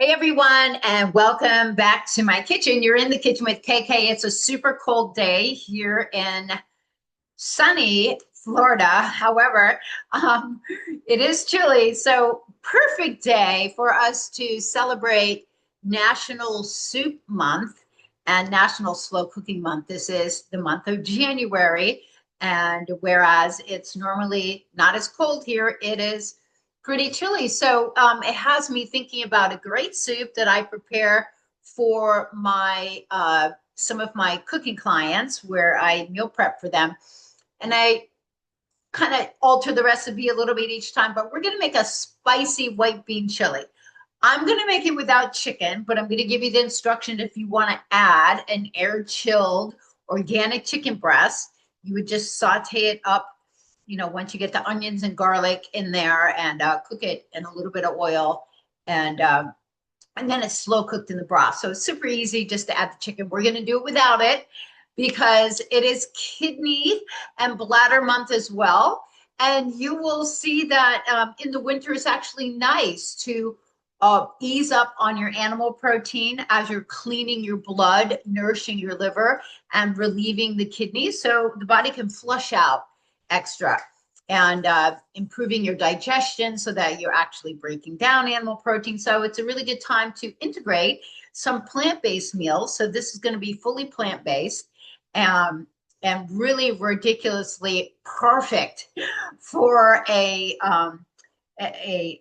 Hey everyone, and welcome back to my kitchen. You're in the kitchen with KK. It's a super cold day here in sunny Florida. However, it is chilly, so perfect day for us to celebrate National Soup Month and National Slow Cooking Month. This is the month of January, and whereas it's normally not as cold here, it is pretty chilly. So it has me thinking about a great soup that I prepare for my some of my cooking clients where I meal prep for them. And I kind of alter the recipe a little bit each time, but we're going to make a spicy white bean chili. I'm going to make it without chicken, but I'm going to give you the instruction if you want to add an air chilled organic chicken breast. You would just saute it up, once you get the onions and garlic in there and cook it in a little bit of oil. And then it's slow cooked in the broth. So it's super easy just to add the chicken. We're going to do it without it because it is kidney and bladder month as well. And you will see that in the winter it's actually nice to ease up on your animal protein as you're cleaning your blood, nourishing your liver, and relieving the kidneys so the body can flush out extra and improving your digestion so that you're actually breaking down animal protein. So it's a really good time to integrate some plant-based meals. So this is going to be fully plant-based and really ridiculously perfect for a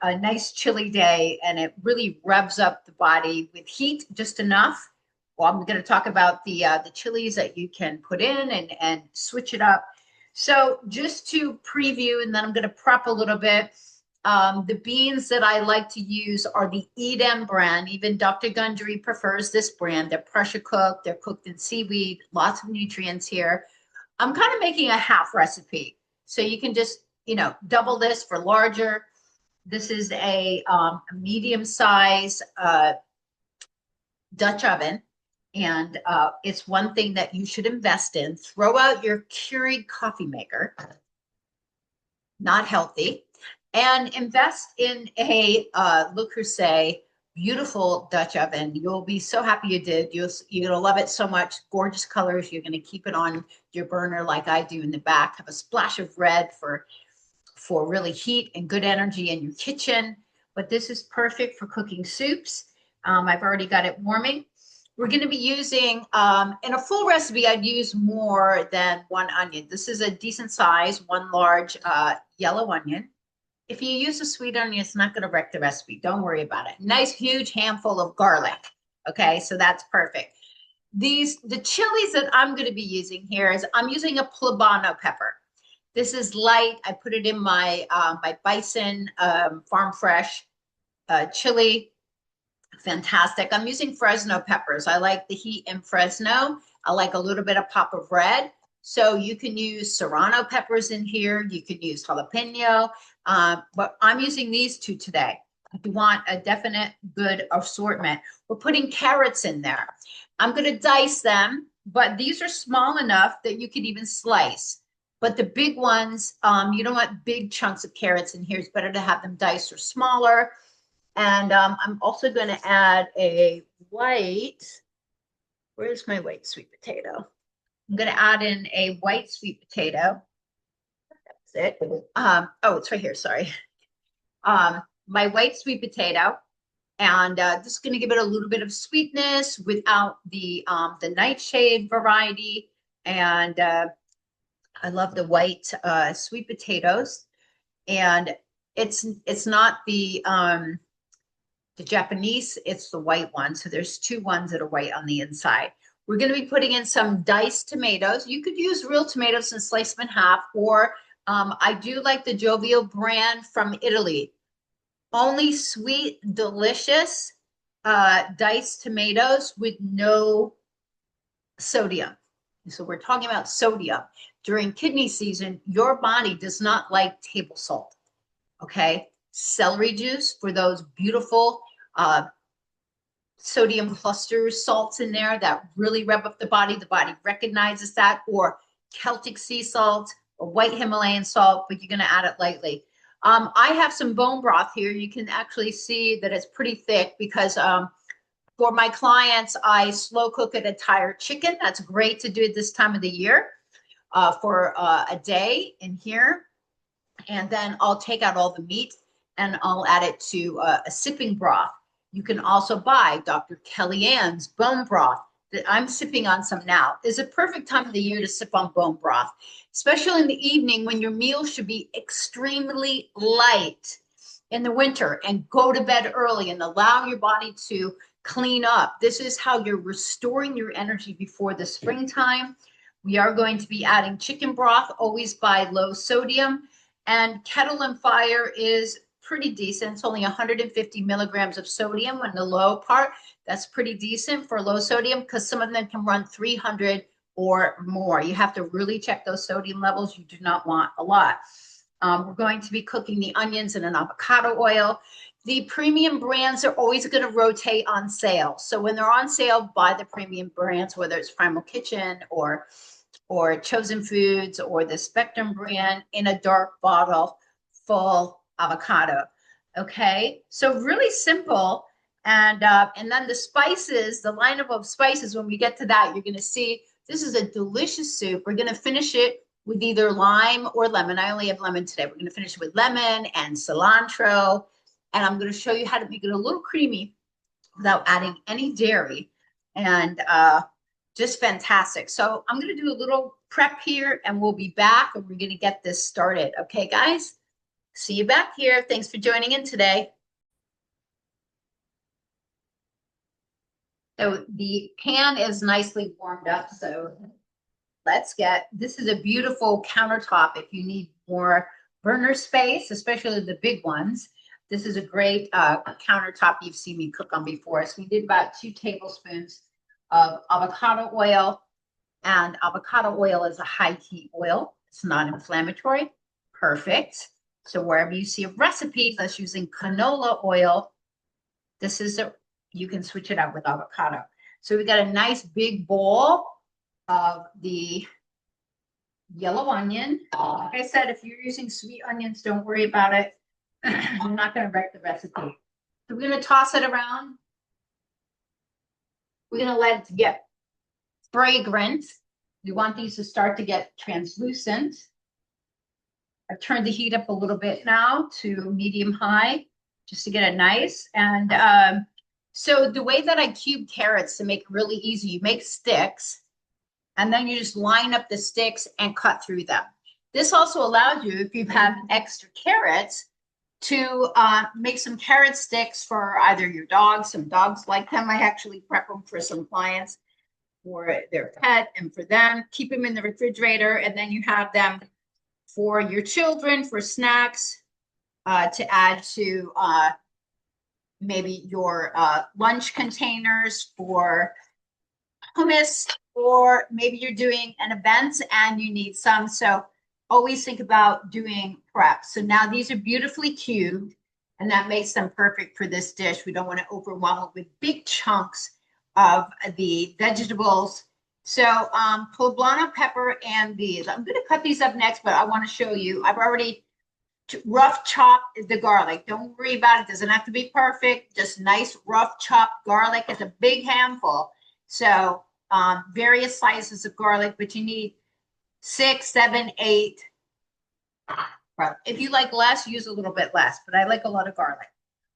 nice chilly day, and it really revs up the body with heat just enough. Well, I'm going to talk about the chilies that you can put in and switch it up. So just to preview, and then I'm going to prep a little bit. The beans that I like to use are the Eden brand. Even Dr. Gundry prefers this brand. They're pressure cooked. They're cooked in seaweed. Lots of nutrients here. I'm kind of making a half recipe. So you can just, double this for larger. This is a medium size Dutch oven. And it's one thing that you should invest in. Throw out your Keurig coffee maker, not healthy, and invest in a Le Creuset beautiful Dutch oven. You'll be so happy you did. You're going to love it so much. Gorgeous colors. You're going to keep it on your burner like I do in the back. Have a splash of red for really heat and good energy in your kitchen. But this is perfect for cooking soups. I've already got it warming. We're going to be using, in a full recipe, I'd use more than one onion. This is a decent size, one large yellow onion. If you use a sweet onion, it's not going to wreck the recipe. Don't worry about it. Nice, huge handful of garlic. Okay, so that's perfect. The chilies that I'm going to be using here is I'm using a poblano pepper. This is light. I put it in my my bison farm fresh chili. Fantastic. I'm using Fresno peppers. I like the heat in Fresno. I like a little bit of pop of red. So you can use serrano peppers in here. You can use jalapeno. But I'm using these two today. If you want a definite good assortment, we're putting carrots in there. I'm going to dice them, but these are small enough that you can even slice. But the big ones, you don't want big chunks of carrots in here. It's better to have them diced or smaller. And I'm also going to add a white, where's my white sweet potato? I'm going to add in a white sweet potato. That's it. Oh, it's right here, sorry. My white sweet potato. And this is going to give it a little bit of sweetness without the nightshade variety. And I love the white sweet potatoes. And it's not the Japanese, it's the white one. So there's two ones that are white on the inside. We're going to be putting in some diced tomatoes. You could use real tomatoes and slice them in half, or I do like the Jovial brand from Italy. Only sweet, delicious diced tomatoes with no sodium. So we're talking about sodium. During kidney season, your body does not like table salt. Okay? Celery juice for those beautiful sodium clusters, salts in there that really rev up the body. The body recognizes that, or Celtic sea salt or white Himalayan salt, but you're going to add it lightly. I have some bone broth here. You can actually see that it's pretty thick because for my clients, I slow cook an entire chicken. That's great to do at this time of the year for a day in here. And then I'll take out all the meat and I'll add it to a sipping broth. You can also buy Dr. Kellyanne's bone broth that I'm sipping on some now. Is a perfect time of the year to sip on bone broth, especially in the evening when your meal should be extremely light in the winter, and go to bed early and allow your body to clean up. This is how you're restoring your energy before the springtime. We are going to be adding chicken broth, always by low sodium. And Kettle and Fire is pretty decent. It's only 150 milligrams of sodium in the low part. That's pretty decent for low sodium because some of them can run 300 or more. You have to really check those sodium levels. You do not want a lot. We're going to be cooking the onions in an avocado oil. The premium brands are always going to rotate on sale. So when they're on sale, buy the premium brands, whether it's Primal Kitchen or Chosen Foods or the Spectrum brand in a dark bottle full avocado. Okay, so really simple. And then the spices, the lineup of spices, when we get to that, you're going to see this is a delicious soup. We're going to finish it with either lime or lemon. I only have lemon today. We're going to finish it with lemon and cilantro. And I'm going to show you how to make it a little creamy without adding any dairy. And just fantastic. So I'm going to do a little prep here and we'll be back and we're going to get this started. Okay, guys? See you back here. Thanks for joining in today. So the pan is nicely warmed up. So this is a beautiful countertop if you need more burner space, especially the big ones. This is a great countertop you've seen me cook on before. So we did about 2 tablespoons of avocado oil, and avocado oil is a high heat oil. It's not inflammatory. Perfect. So wherever you see a recipe that's using canola oil, you can switch it out with avocado. So we got a nice big bowl of the yellow onion. Like I said, if you're using sweet onions, don't worry about it. I'm not going to write the recipe. So we're going to toss it around. We're going to let it get fragrant. We want these to start to get translucent. I've turned the heat up a little bit now to medium high just to get it nice. And so the way that I cube carrots to make it really easy, you make sticks and then you just line up the sticks and cut through them. This also allows you, if you have extra carrots, to make some carrot sticks for either your dogs. Some dogs like them. I actually prep them for some clients for their pet and for them. Keep them in the refrigerator, and then you have them for your children for snacks to add to maybe your lunch containers for hummus, or maybe you're doing an event and you need some. So always think about doing prep. So now these are beautifully cubed, and that makes them perfect for this dish. We don't want to overwhelm it with big chunks of the vegetables. So poblano pepper and these. I'm going to cut these up next, but I want to show you. I've already rough chopped the garlic. Don't worry about it. It doesn't have to be perfect. Just nice rough chopped garlic. It's a big handful. So various sizes of garlic, but you need 6, 7, 8. If you like less, use a little bit less, but I like a lot of garlic.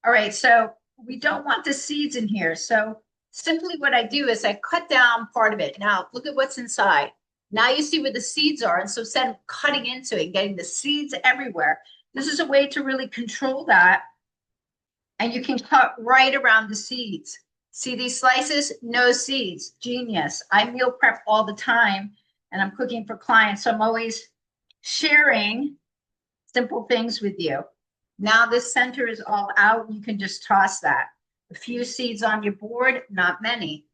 All right, so we don't want the seeds in here. So simply what I do is I cut down part of it. Now look at what's inside. Now you see where the seeds are. And so instead of cutting into it and getting the seeds everywhere, this is a way to really control that. And you can cut right around the seeds. See these slices? No seeds. Genius. I meal prep all the time and I'm cooking for clients. So I'm always sharing simple things with you. Now this center is all out. You can just toss that. A few seeds on your board, not many.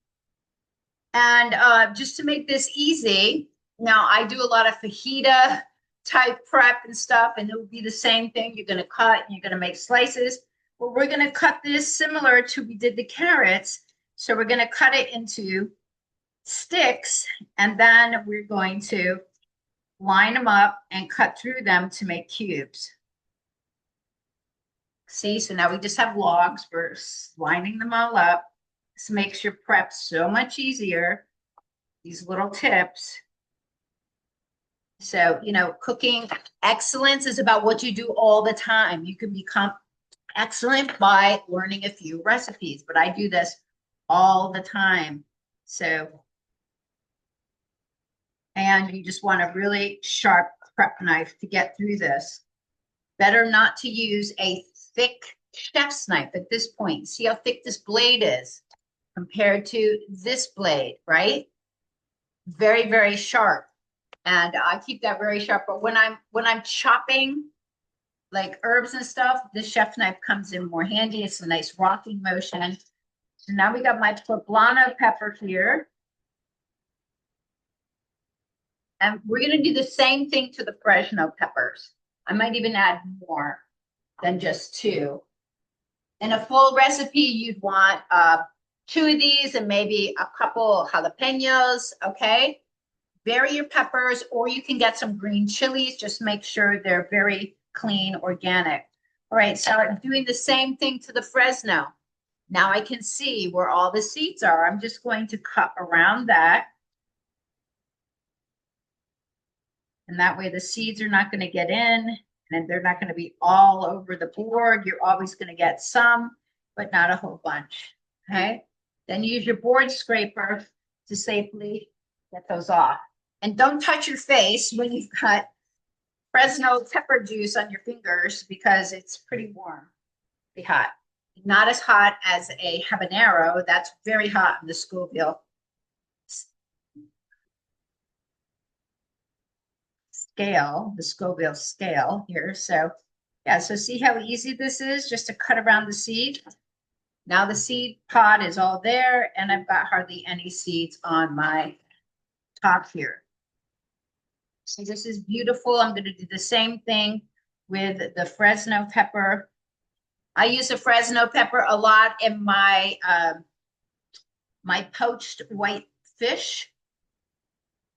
And just to make this easy, now I do a lot of fajita type prep and stuff, and it will be the same thing. You're going to cut, and you're going to make slices. Well, we're going to cut this similar to we did the carrots. So we're going to cut it into sticks, and then we're going to line them up and cut through them to make cubes. See, so now we just have logs. We're lining them all up. This makes your prep so much easier. These little tips. So, you know, cooking excellence is about what you do all the time. You can become excellent by learning a few recipes, but I do this all the time. So, and you just want a really sharp prep knife to get through this. Better not to use a thick chef's knife at this point. See how thick this blade is compared to this blade, right? Very, very sharp. And I keep that very sharp. But when I'm chopping like herbs and stuff, the chef knife comes in more handy. It's a nice rocking motion. So now we got my poblano pepper here. And we're going to do the same thing to the Fresno peppers. I might even add more than just two. In a full recipe, you'd want 2 of these and maybe a couple jalapenos, okay? Vary your peppers, or you can get some green chilies. Just make sure they're very clean, organic. All right, so I'm doing the same thing to the Fresno. Now I can see where all the seeds are. I'm just going to cut around that. And that way the seeds are not going to get in and they're not going to be all over the board. You're always going to get some, but not a whole bunch. Okay. Then use your board scraper to safely get those off. And don't touch your face when you've got Fresno pepper juice on your fingers because it's pretty warm, pretty hot. Not as hot as a habanero. That's very hot in the Scoville scale, the Scoville scale here. So yeah, so see how easy this is just to cut around the seed. Now the seed pod is all there and I've got hardly any seeds on my top here. So this is beautiful. I'm going to do the same thing with the Fresno pepper. I use the Fresno pepper a lot in my my poached white fish.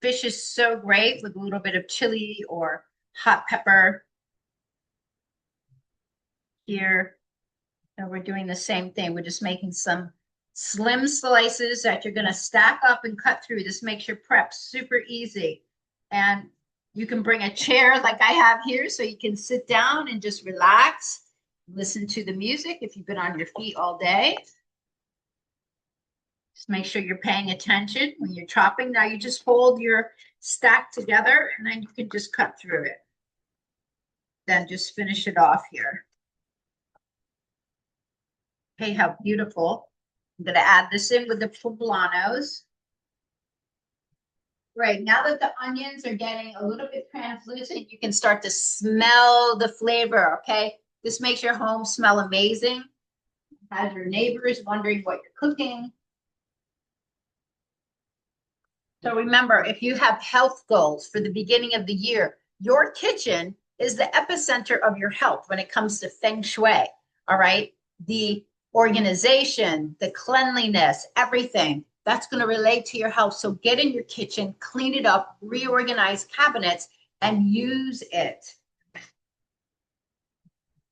Fish is so great with a little bit of chili or hot pepper. Here, and we're doing the same thing. We're just making some slim slices that you're going to stack up and cut through. This makes your prep super easy. And you can bring a chair like I have here so you can sit down and just relax, listen to the music if you've been on your feet all day. Just make sure you're paying attention when you're chopping. Now you just hold your stack together and then you can just cut through it. Then just finish it off here. Okay, how beautiful. I'm going to add this in with the poblanos. Right, now that the onions are getting a little bit translucent, you can start to smell the flavor, okay? This makes your home smell amazing. Has your neighbors wondering what you're cooking. So remember, if you have health goals for the beginning of the year, your kitchen is the epicenter of your health when it comes to feng shui, all right? The organization, the cleanliness, everything. That's going to relate to your health. So get in your kitchen, clean it up, reorganize cabinets, and use it.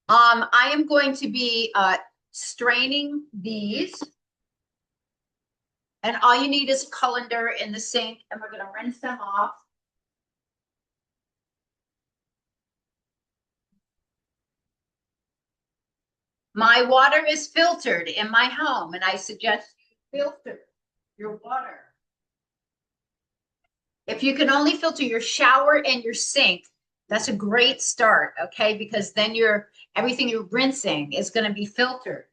I am going to be straining these. And all you need is a colander in the sink, and we're going to rinse them off. My water is filtered in my home, and I suggest you filter your water. If you can only filter your shower and your sink, that's a great start, okay? Because then everything you're rinsing is going to be filtered.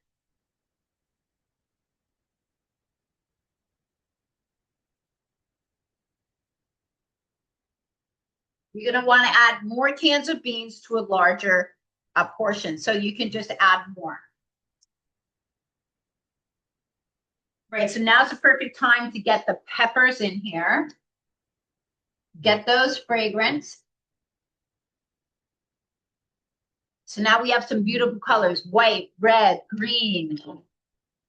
You're going to want to add more cans of beans to a larger portion, so you can just add more. Right, so now's the perfect time to get the peppers in here. Get those fragrant. So now we have some beautiful colors, white, red, green.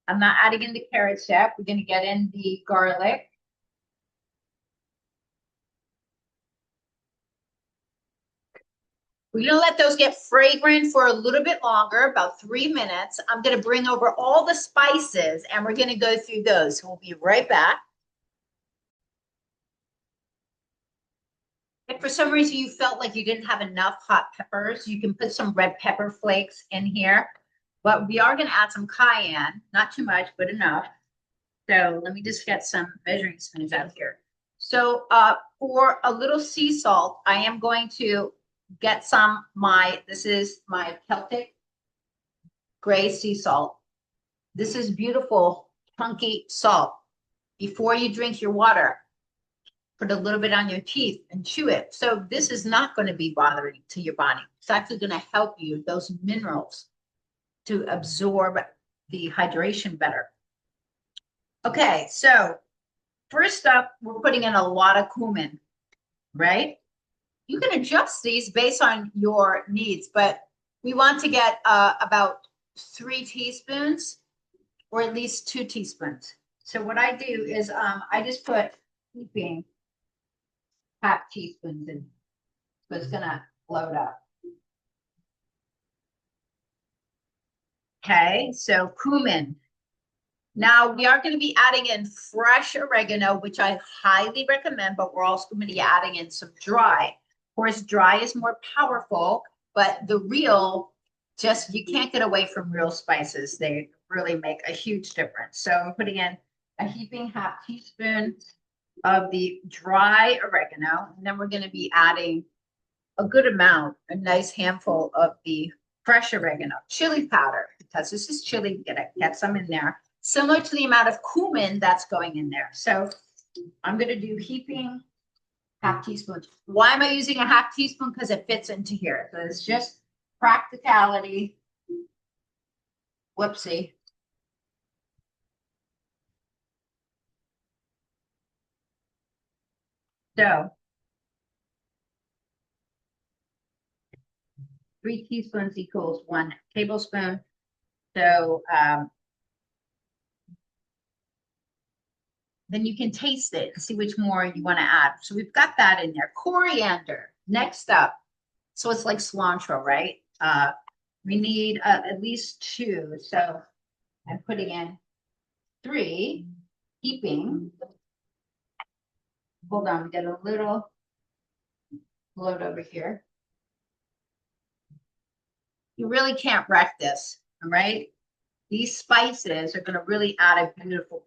I'm not adding in the carrots yet. We're going to get in the garlic. We're gonna let those get fragrant for a little bit longer, about 3 minutes. I'm gonna bring over all the spices and we're gonna go through those. We'll be right back. If for some reason you felt like you didn't have enough hot peppers, you can put some red pepper flakes in here. But we are gonna add some cayenne, not too much, but enough. So let me just get some measuring spoons out here. So for a little sea salt, I am going to get some, this is my Celtic gray sea salt. This is beautiful, chunky salt. Before you drink your water, put a little bit on your teeth and chew it. So this is not going to be bothering to your body. It's actually going to help you, those minerals, to absorb the hydration better. Okay, so first up, we're putting in a lot of cumin, right? You can adjust these based on your needs, but we want to get about 3 teaspoons or at least 2 teaspoons. So what I do is I just put heaping half teaspoons in, so it's gonna load up. Okay, so cumin. Now we are going to be adding in fresh oregano, which I highly recommend, but we're also going to be adding in some dry. Of course, dry is more powerful, but the real, just you can't get away from real spices. They really make a huge difference. So I'm putting in a heaping half teaspoon of the dry oregano, and then we're going to be adding a good amount, a nice handful of the fresh oregano, chili powder, because this is chili, get some in there, similar to the amount of cumin that's going in there. So I'm going to do heaping half teaspoon. Why am I using a half teaspoon? Because it fits into here. So it's just practicality. Whoopsie. So 3 teaspoons equals 1 tablespoon. So then you can taste it and see which more you want to add. So we've got that in there. Coriander. Next up. So it's like cilantro, right? We need at least 2. So I'm putting in 3, heaping. Hold on, we get a little load over here. You really can't wreck this, all right? These spices are going to really add a beautiful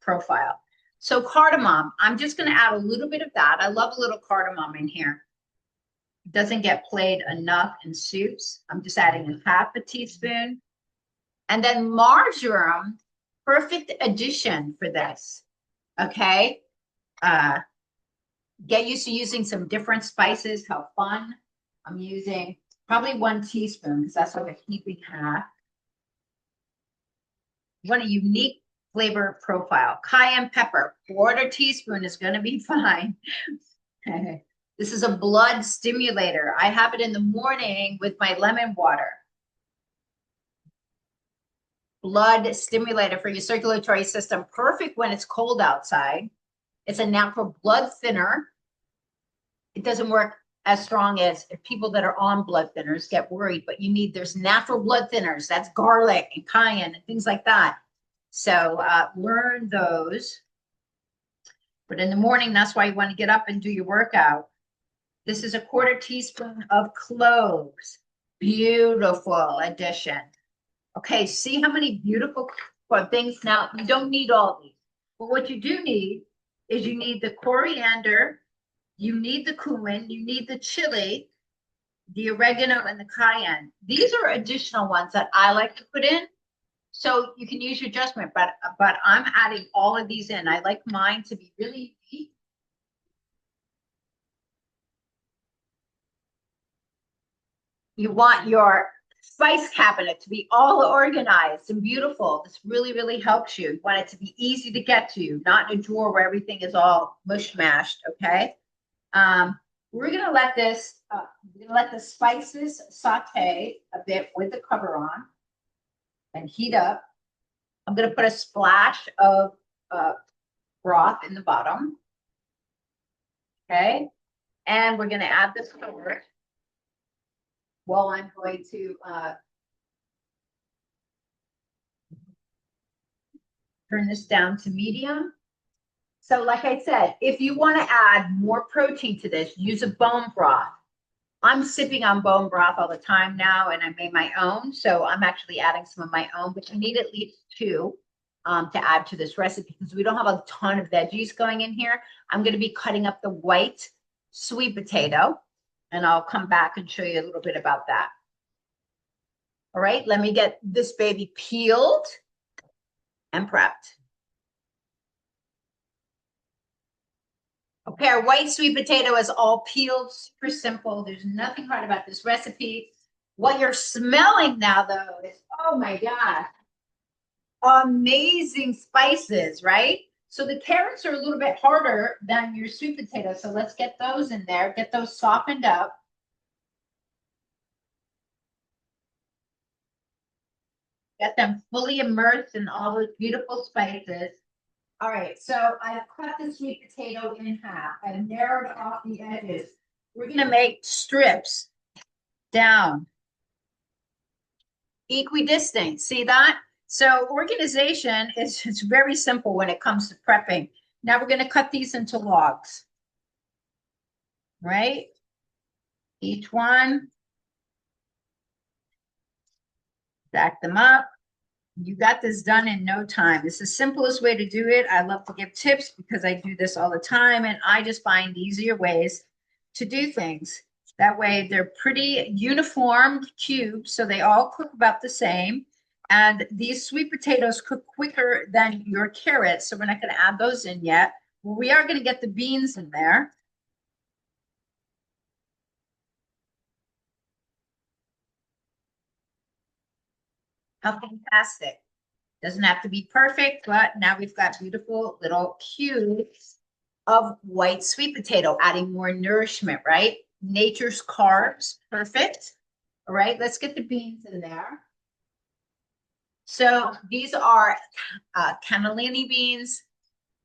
profile. So cardamom, I'm just going to add a little bit of that. I love a little cardamom in here. It doesn't get played enough in soups. I'm just adding a half a teaspoon. And then marjoram, perfect addition for this, okay? Get used to using some different spices, how fun. I'm using probably 1 teaspoon because that's like a heaping half. You want a unique flavor profile. Cayenne pepper, 1/4 teaspoon is going to be fine. This is a blood stimulator. I have it in the morning with my lemon water. Blood stimulator for your circulatory system. Perfect when it's cold outside. It's a natural blood thinner. It doesn't work as strong as if people that are on blood thinners get worried, but there's natural blood thinners. That's garlic and cayenne and things like that. So learn those. But in the morning, that's why you want to get up and do your workout. This is a 1/4 teaspoon of cloves. Beautiful addition. Okay, see how many beautiful things. Now, you don't need all these. But what you do need is you need the coriander, you need the cumin, you need the chili, the oregano, and the cayenne. These are additional ones that I like to put in. So you can use your judgment, but I'm adding all of these in. I like mine to be really unique. You want your spice cabinet to be all organized and beautiful. This really, really helps you. You want it to be easy to get to, not in a drawer where everything is all mush-mashed, okay? We're gonna let the spices saute a bit with the cover on and heat up. I'm gonna put a splash of broth in the bottom, okay? And we're gonna add this cover. Well, I'm going to turn this down to medium. So like I said, if you want to add more protein to this, use a bone broth. I'm sipping on bone broth all the time now, and I made my own. So I'm actually adding some of my own, but you need at least two to add to this recipe because we don't have a ton of veggies going in here. I'm going to be cutting up the white sweet potato, and I'll come back and show you a little bit about that. All right, let me get this baby peeled and prepped. Okay, our white sweet potato is all peeled, super simple. There's nothing hard about this recipe. What you're smelling now, though, is, oh my God, amazing spices, right? So the carrots are a little bit harder than your sweet potato. So let's get those in there, get those softened up. Get them fully immersed in all those beautiful spices. All right, so I've cut the sweet potato in half. I've narrowed off the edges. We're gonna make strips down, equidistant. See that? So organization is it's very simple when it comes to prepping. Now we're gonna cut these into logs, right? Each one, stack them up. You got this done in no time. It's the simplest way to do it. I love to give tips because I do this all the time, and I just find easier ways to do things. That way they're pretty uniform cubes, so they all cook about the same. And these sweet potatoes cook quicker than your carrots, so we're not going to add those in yet. Well, we are going to get the beans in there. How fantastic. Doesn't have to be perfect, but now we've got beautiful little cubes of white sweet potato, adding more nourishment, right? Nature's carbs, perfect. All right, let's get the beans in there. So these are cannellini beans,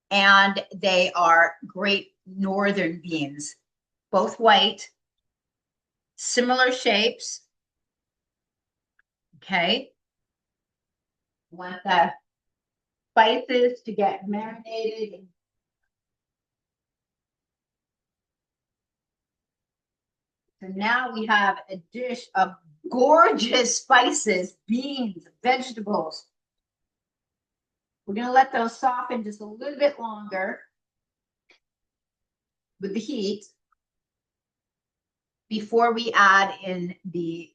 and they are great northern beans, both white, similar shapes. Okay. Want the spices to get marinated. So now we have a dish of gorgeous spices, beans, vegetables. We're going to let those soften just a little bit longer with the heat before we add in the.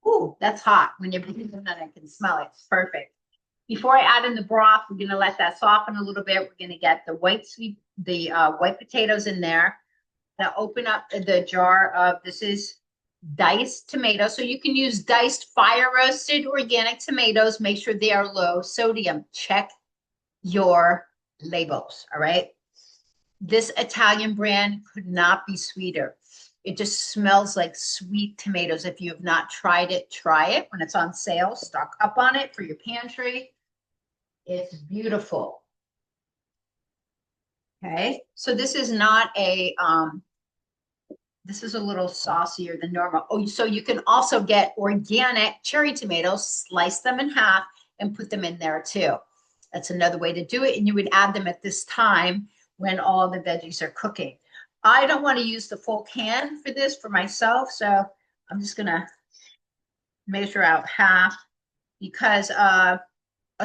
Ooh, that's hot. When you're putting them in, I can smell it. It's perfect. Before I add in the broth, we're going to let that soften a little bit. We're going to get the white potatoes in there. Now open up the jar of, this is diced tomatoes. So you can use diced fire roasted organic tomatoes. Make sure they are low sodium. Check your labels. All right. This Italian brand could not be sweeter. It just smells like sweet tomatoes. If you have not tried it, try it. When it's on sale, stock up on it for your pantry. It's beautiful. Okay, so this is not a, this is a little saucier than normal. Oh, so you can also get organic cherry tomatoes, slice them in half and put them in there too. That's another way to do it. And you would add them at this time when all the veggies are cooking. I don't want to use the full can for this for myself, so I'm just gonna measure out half because a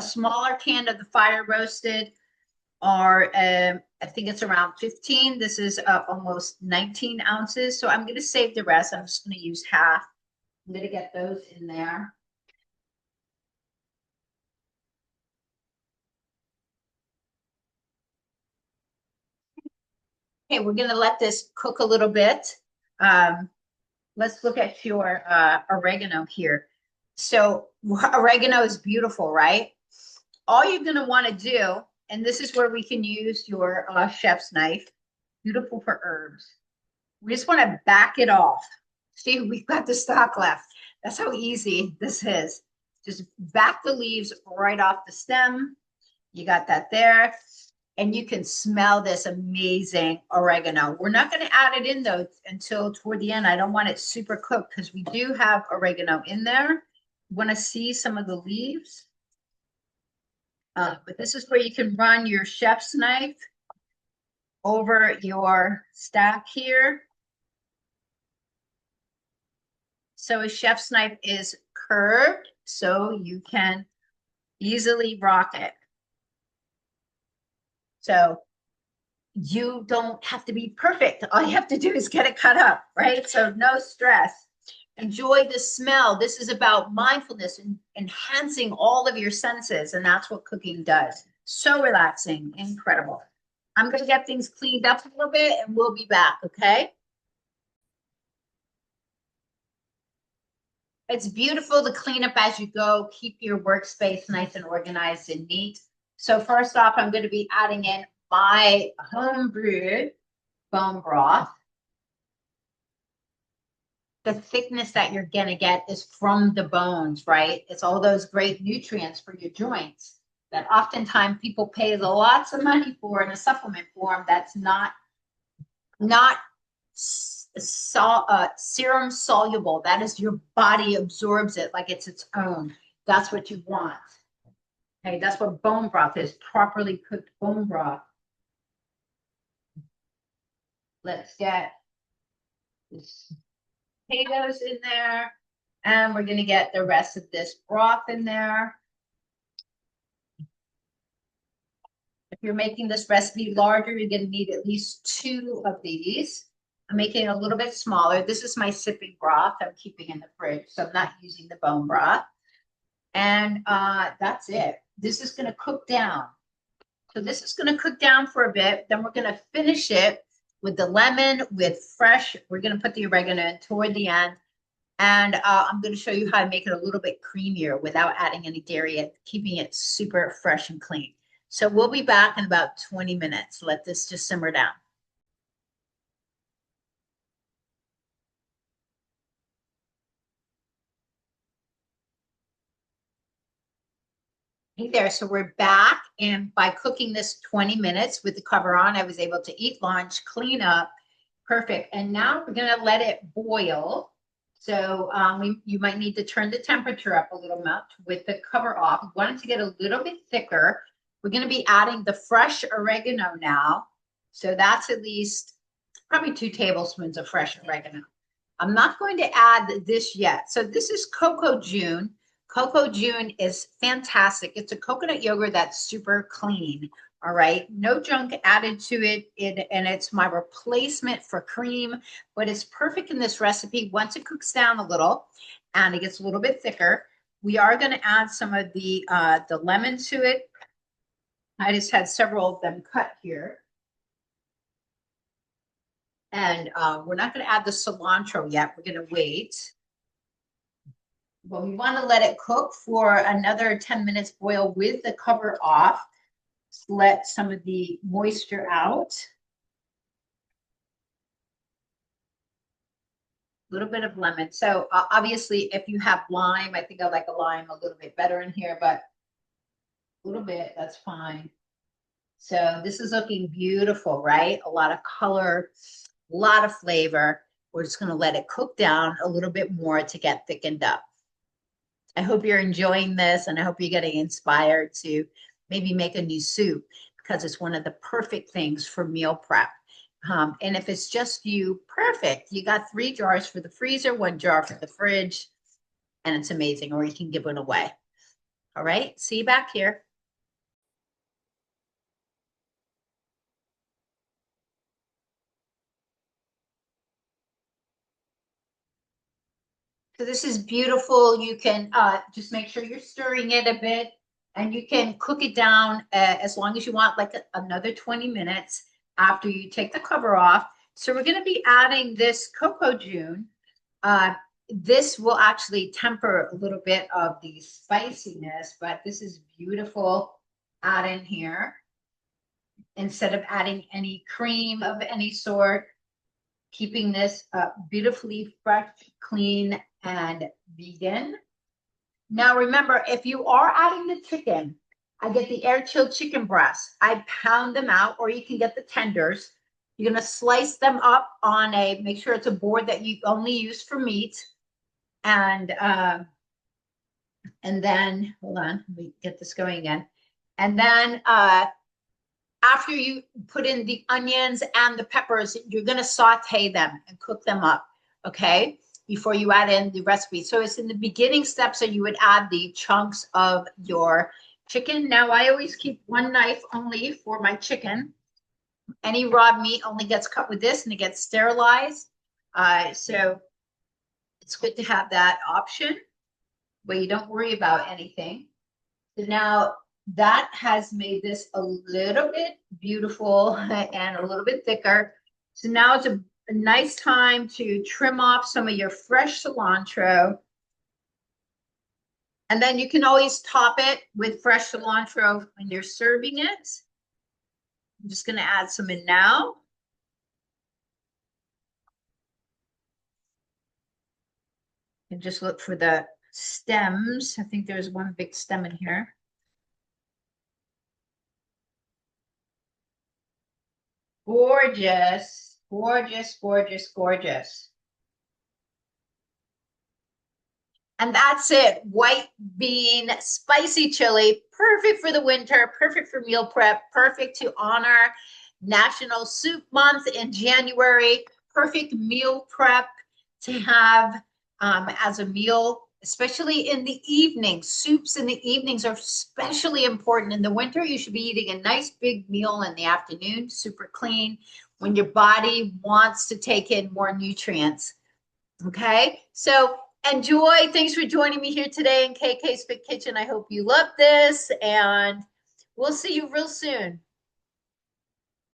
smaller can of the fire roasted are, I think it's around 15. This is almost 19 ounces. So I'm going to save the rest. I'm just going to use half. I'm going to get those in there. Okay, we're going to let this cook a little bit. Let's look at your oregano here. So oregano is beautiful, right? All you're going to want to do, and this is where we can use your chef's knife, beautiful for herbs. We just want to back it off. See, we've got the stalk left. That's how easy this is. Just back the leaves right off the stem. You got that there. and you can smell this amazing oregano. We're not going to add it in though until toward the end. I don't want it super cooked because we do have oregano in there. Want to see some of the leaves? But this is where you can run your chef's knife over your stack here. So a chef's knife is curved, so you can easily rock it. So you don't have to be perfect. All you have to do is get it cut up, right? So no stress. Enjoy the smell. This is about mindfulness and enhancing all of your senses, and that's what cooking does. So relaxing, incredible. I'm going to get things cleaned up a little bit, and we'll be back, okay? It's beautiful to clean up as you go. Keep your workspace nice and organized and neat. So first off, I'm going to be adding in my home brewed bone broth. The thickness that you're going to get is from the bones, right? It's all those great nutrients for your joints that oftentimes people pay lots of money for in a supplement form that's not serum soluble. That is, your body absorbs it like it's its own. That's what you want. Okay, that's what bone broth is, properly cooked bone broth. Let's get this potatoes in there, and we're going to get the rest of this broth in there. If you're making this recipe larger, you're going to need at least 2 of these. I'm making it a little bit smaller. This is my sipping broth I'm keeping in the fridge, so I'm not using the bone broth. And that's it. This is going to cook down. So this is going to cook down for a bit. Then we're going to finish it with the lemon, with fresh. We're going to put the oregano in toward the end. And I'm going to show you how to make it a little bit creamier without adding any dairy, keeping it super fresh and clean. So we'll be back in about 20 minutes. Let this just simmer down. Hey there, so we're back, and by cooking this 20 minutes with the cover on, I was able to eat lunch, clean up, perfect. And now we're gonna let it boil. So you might need to turn the temperature up a little bit with the cover off. We want it to get a little bit thicker. We're gonna be adding the fresh oregano now. So that's at least probably 2 tablespoons of fresh oregano. I'm not going to add this yet. So this is Cocoa June. Cocoa June is fantastic. It's a coconut yogurt that's super clean. All right. No junk added to it. And it's my replacement for cream, but it's perfect in this recipe. Once it cooks down a little and it gets a little bit thicker, we are going to add some of the lemon to it. I just had several of them cut here. And we're not going to add the cilantro yet. We're going to wait. But we want to let it cook for another 10 minutes, boil with the cover off. Let some of the moisture out. A little bit of lemon. So obviously, if you have lime, I think I like a lime a little bit better in here, but a little bit, that's fine. So this is looking beautiful, right? A lot of color, a lot of flavor. We're just going to let it cook down a little bit more to get thickened up. I hope you're enjoying this, and I hope you're getting inspired to maybe make a new soup, because it's one of the perfect things for meal prep. And if it's just you, perfect. You got 3 jars for the freezer, 1 jar for the fridge, and it's amazing, or you can give it away. All right, see you back here. So this is beautiful. You can just make sure you're stirring it a bit, and you can cook it down as long as you want, like another 20 minutes after you take the cover off. So we're going to be adding this Cocoa June. This will actually temper a little bit of the spiciness, but this is beautiful. Add in here instead of adding any cream of any sort, keeping this beautifully fresh, clean, and vegan. Now remember, if you are adding the chicken, I get the air chilled chicken breasts. I pound them out, or you can get the tenders. You're going to slice them up on make sure it's a board that you only use for meat. And then, hold on, let me get this going again. And then after you put in the onions and the peppers, you're going to saute them and cook them up, okay, before you add in the recipe. So it's in the beginning steps that you would add the chunks of your chicken. Now, I always keep one knife only for my chicken. Any raw meat only gets cut with this, and it gets sterilized. So it's good to have that option where you don't worry about anything. So now that has made this a little bit beautiful and a little bit thicker. So now it's a nice time to trim off some of your fresh cilantro. And then you can always top it with fresh cilantro when you're serving it. I'm just going to add some in now. And just look for the stems. I think there's one big stem in here. Gorgeous, gorgeous, gorgeous, gorgeous. And that's it. White bean, spicy chili, perfect for the winter, perfect for meal prep, perfect to honor National Soup Month in January, perfect meal prep to have as a meal, especially in the evening. Soups in the evenings are especially important. In the winter, you should be eating a nice big meal in the afternoon, super clean, when your body wants to take in more nutrients. Okay, so enjoy. Thanks for joining me here today in KK's Fit Kitchen. I hope you love this, and we'll see you real soon.